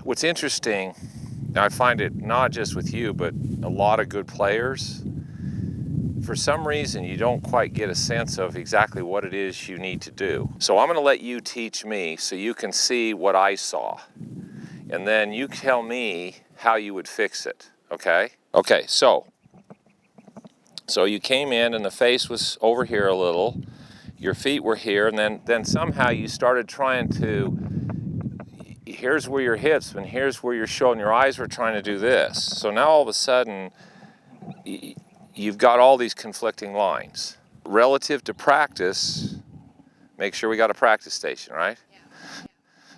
What's interesting, and I find it not just with you, but a lot of good players, for some reason you don't quite get a sense of exactly what it is you need to do. So I'm going to let you teach me so you can see what I saw. And then you tell me how you would fix it, okay? Okay, so you came in and the face was over here a little, your feet were here, and then somehow you started trying to, here's where your hips and here's where your shoulder, and your eyes were trying to do this. So now all of a sudden, you've got all these conflicting lines. Relative to practice, make sure we got a practice station, right? Yeah.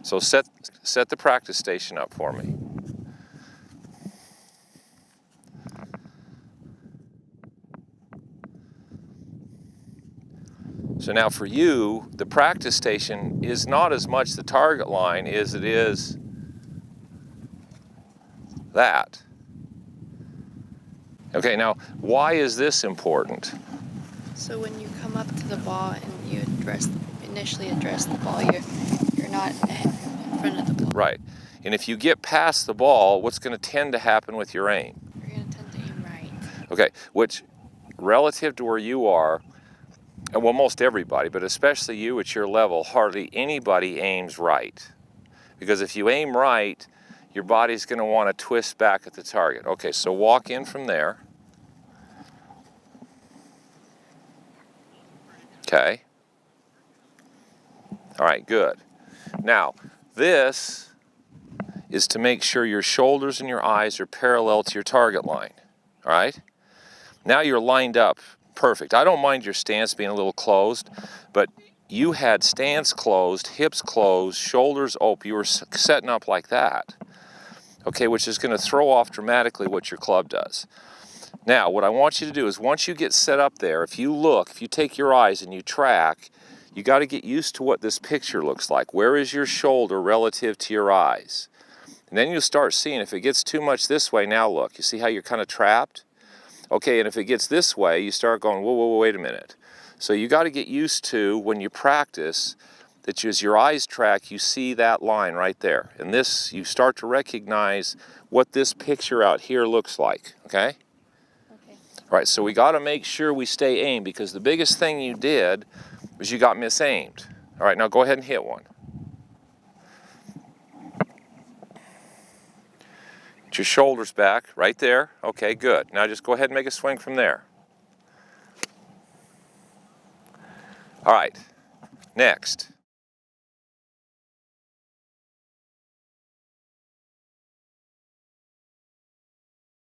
So set the practice station up for me. So now for you, the practice station is not as much the target line as it is that. Okay, now why is this important? So when you come up to the ball and you initially address the ball, you're not in front of the ball. Right. And if you get past the ball, what's going to tend to happen with your aim? You're going to tend to aim right. Okay, which relative to where you are, and well, most everybody, but especially you at your level, hardly anybody aims right. Because if you aim right, your body's going to want to twist back at the target. Okay, so walk in from there. Okay. All right, good. Now, this is to make sure your shoulders and your eyes are parallel to your target line. All right? Now you're lined up perfect. I don't mind your stance being a little closed, but you had stance closed, hips closed, shoulders open. You were setting up like that, okay, which is going to throw off dramatically what your club does. Now, what I want you to do is once you get set up there, if you take your eyes and you track, you got to get used to what this picture looks like. Where is your shoulder relative to your eyes? And then you'll start seeing if it gets too much this way. Now look, you see how you're kind of trapped? Okay, and if it gets this way, you start going, whoa, whoa, whoa, wait a minute. So you got to get used to, when you practice, that as your eyes track, you see that line right there. And this, you start to recognize what this picture out here looks like, okay? Okay. All right, so we got to make sure we stay aimed, because the biggest thing you did was you got misaimed. All right, now go ahead and hit one. Get your shoulders back, right there. Okay, good. Now just go ahead and make a swing from there. All right, next.